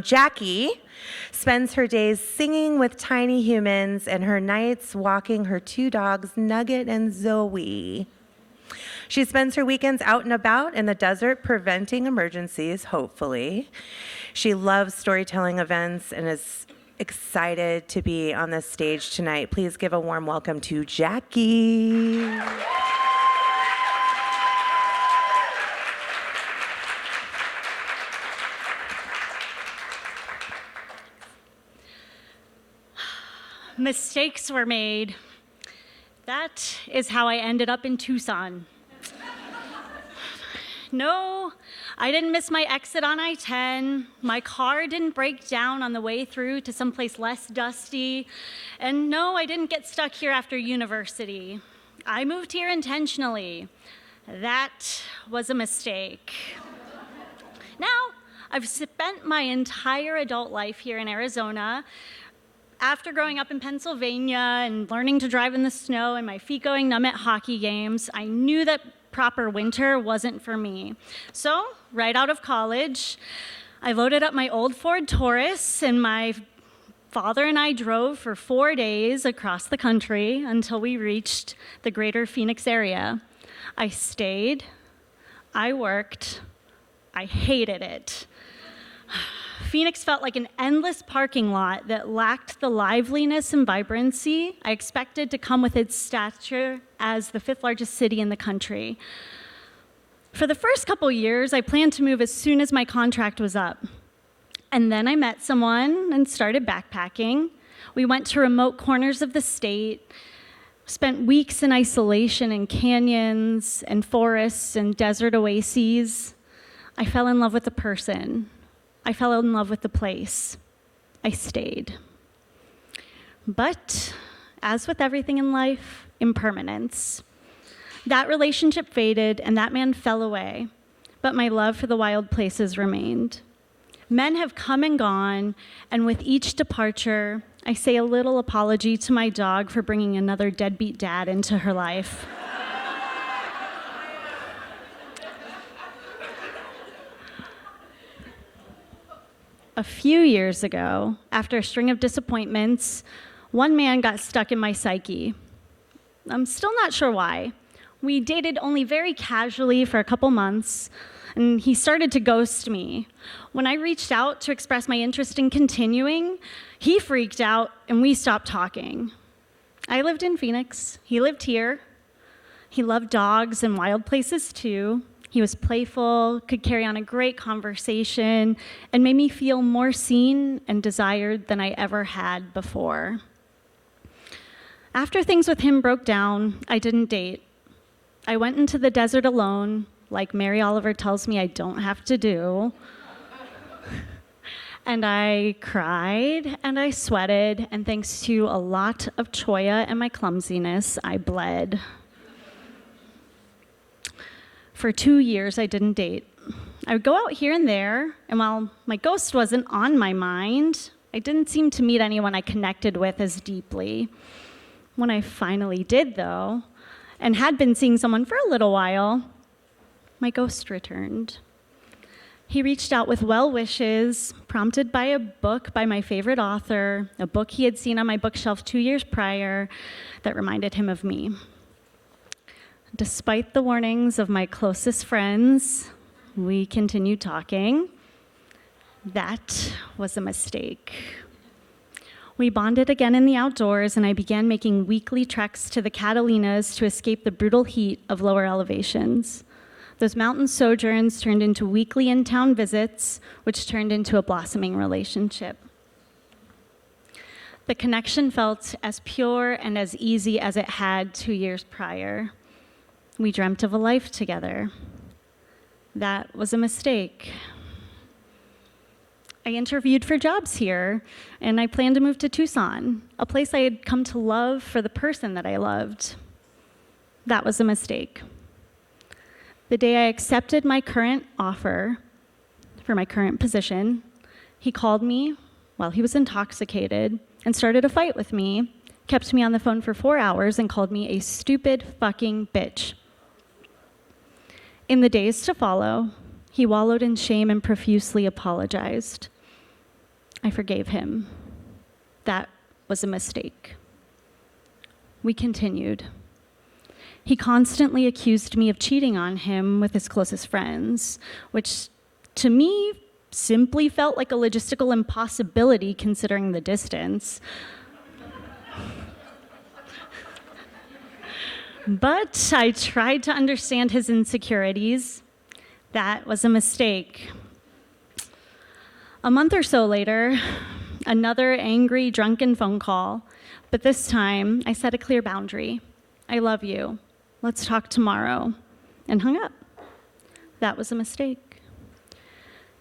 Jackie spends her days singing with tiny humans and her nights walking her two dogs, Nugget and Zoe. She spends her weekends out and about in the desert preventing emergencies, hopefully. She loves storytelling events and is excited to be on this stage tonight. Please give a warm welcome to Jackie. Mistakes were made. That is how I ended up in Tucson. No, I didn't miss my exit on I-10. My car didn't break down on the way through to someplace less dusty. And no, I didn't get stuck here after university. I moved here intentionally. That was a mistake. Now, I've spent my entire adult life here in Arizona. After growing up in Pennsylvania and learning to drive in the snow and my feet going numb at hockey games, I knew that proper winter wasn't for me. So, right out of college, I loaded up my old Ford Taurus and my father and I drove for 4 days across the country until we reached the greater Phoenix area. I stayed, I worked, I hated it. Phoenix felt like an endless parking lot that lacked the liveliness and vibrancy I expected to come with its stature as the 5th largest city in the country. For the first couple years, I planned to move as soon as my contract was up. And then I met someone and started backpacking. We went to remote corners of the state, spent weeks in isolation in canyons and forests and desert oases. I fell in love with the person. I fell in love with the place. I stayed. But, as with everything in life, impermanence. That relationship faded and that man fell away, but my love for the wild places remained. Men have come and gone, and with each departure, I say a little apology to my dog for bringing another deadbeat dad into her life. A few years ago, after a string of disappointments, one man got stuck in my psyche. I'm still not sure why. We dated only very casually for a couple months, and he started to ghost me. When I reached out to express my interest in continuing, he freaked out and we stopped talking. I lived in Phoenix. He lived here. He loved dogs and wild places too. He was playful, could carry on a great conversation, and made me feel more seen and desired than I ever had before. After things with him broke down, I didn't date. I went into the desert alone, like Mary Oliver tells me I don't have to do. And I cried and I sweated, and thanks to a lot of choya and my clumsiness, I bled. For 2 years, I didn't date. I would go out here and there, and while my ghost wasn't on my mind, I didn't seem to meet anyone I connected with as deeply. When I finally did, though, and had been seeing someone for a little while, my ghost returned. He reached out with well wishes, prompted by a book by my favorite author, a book he had seen on my bookshelf 2 years prior that reminded him of me. Despite the warnings of my closest friends, we continued talking. That was a mistake. We bonded again in the outdoors, and I began making weekly treks to the Catalinas to escape the brutal heat of lower elevations. Those mountain sojourns turned into weekly in-town visits, which turned into a blossoming relationship. The connection felt as pure and as easy as it had 2 years prior. We dreamt of a life together. That was a mistake. I interviewed for jobs here, and I planned to move to Tucson, a place I had come to love for the person that I loved. That was a mistake. The day I accepted my current offer for my current position, he called me while he was intoxicated and started a fight with me, kept me on the phone for 4 hours, and called me a stupid fucking bitch. In the days to follow, he wallowed in shame and profusely apologized. I forgave him. That was a mistake. We continued. He constantly accused me of cheating on him with his closest friends, which to me simply felt like a logistical impossibility considering the distance. But I tried to understand his insecurities. That was a mistake. A month or so later, another angry, drunken phone call, but this time I set a clear boundary. I love you. Let's talk tomorrow. And hung up. That was a mistake.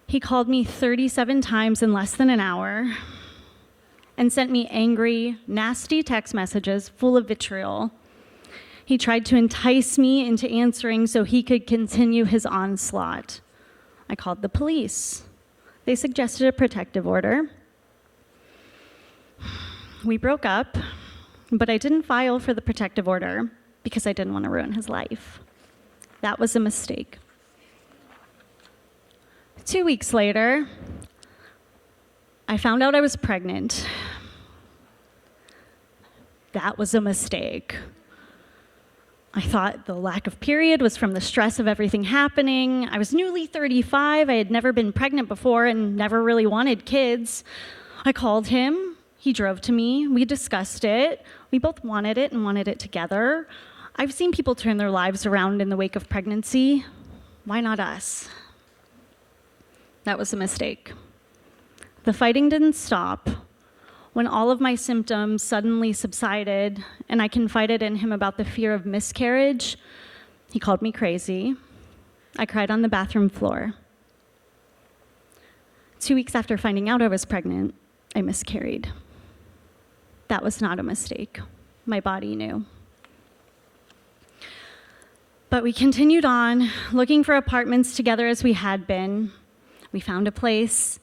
He called me 37 times in less than an hour and sent me angry, nasty text messages full of vitriol. He tried to entice me into answering so he could continue his onslaught. I called the police. They suggested a protective order. We broke up, but I didn't file for the protective order because I didn't want to ruin his life. That was a mistake. 2 weeks later, I found out I was pregnant. That was a mistake. I thought the lack of period was from the stress of everything happening. I was newly 35. I had never been pregnant before and never really wanted kids. I called him. He drove to me. We discussed it. We both wanted it and wanted it together. I've seen people turn their lives around in the wake of pregnancy. Why not us? That was a mistake. The fighting didn't stop. When all of my symptoms suddenly subsided and I confided in him about the fear of miscarriage, he called me crazy. I cried on the bathroom floor. 2 weeks after finding out I was pregnant, I miscarried. That was not a mistake. My body knew. But we continued on, looking for apartments together as we had been. We found a place,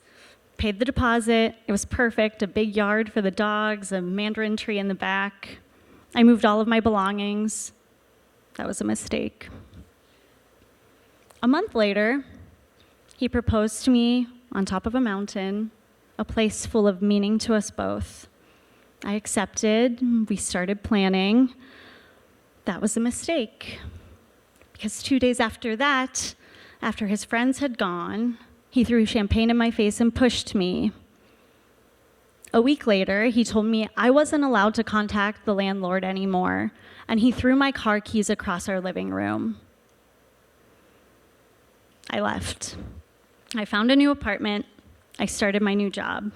paid the deposit. It was perfect, a big yard for the dogs, a mandarin tree in the back. I moved all of my belongings. That was a mistake. A month later, he proposed to me on top of a mountain, a place full of meaning to us both. I accepted. We started planning. That was a mistake. Because 2 days after that, after his friends had gone, he threw champagne in my face and pushed me. A week later, he told me I wasn't allowed to contact the landlord anymore, and he threw my car keys across our living room. I left. I found a new apartment. I started my new job.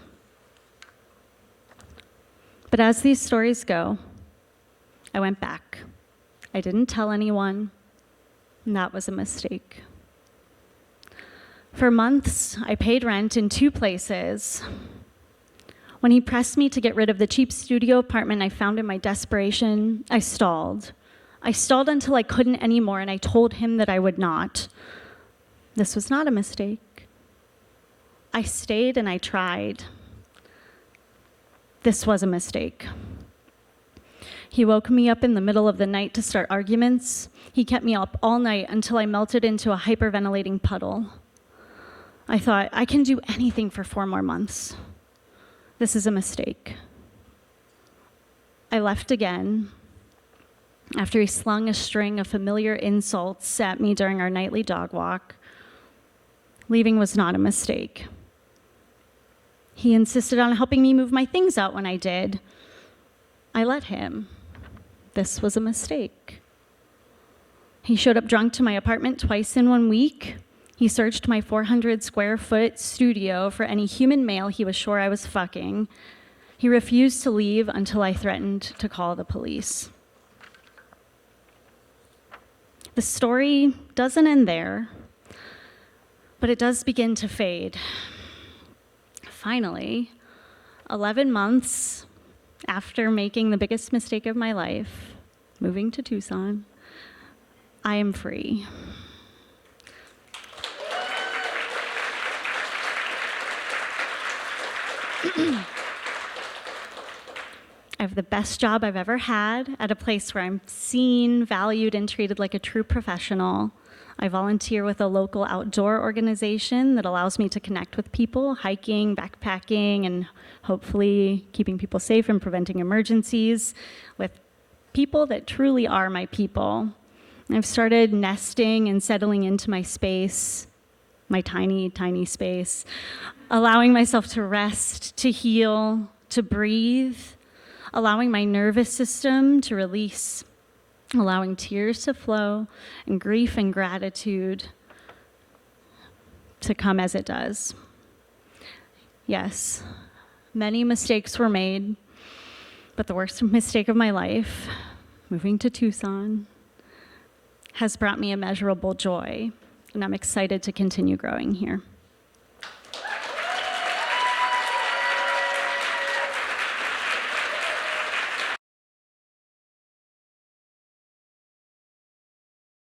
But as these stories go, I went back. I didn't tell anyone, and that was a mistake. For months, I paid rent in 2 places. When he pressed me to get rid of the cheap studio apartment I found in my desperation, I stalled. I stalled until I couldn't anymore, and I told him that I would not. This was not a mistake. I stayed and I tried. This was a mistake. He woke me up in the middle of the night to start arguments. He kept me up all night until I melted into a hyperventilating puddle. I thought, I can do anything for 4 more months. This is a mistake. I left again after he slung a string of familiar insults at me during our nightly dog walk. Leaving was not a mistake. He insisted on helping me move my things out when I did. I let him. This was a mistake. He showed up drunk to my apartment twice in 1 week. He searched my 400 square foot studio for any human male he was sure I was fucking. He refused to leave until I threatened to call the police. The story doesn't end there, but it does begin to fade. Finally, 11 months after making the biggest mistake of my life, moving to Tucson, I am free. I have the best job I've ever had at a place where I'm seen, valued, and treated like a true professional. I volunteer with a local outdoor organization that allows me to connect with people, hiking, backpacking, and hopefully keeping people safe and preventing emergencies with people that truly are my people. I've started nesting and settling into my space, my tiny, tiny space, allowing myself to rest, to heal, to breathe, allowing my nervous system to release, allowing tears to flow, and grief and gratitude to come as it does. Yes, many mistakes were made, but the worst mistake of my life, moving to Tucson, has brought me immeasurable joy, and I'm excited to continue growing here.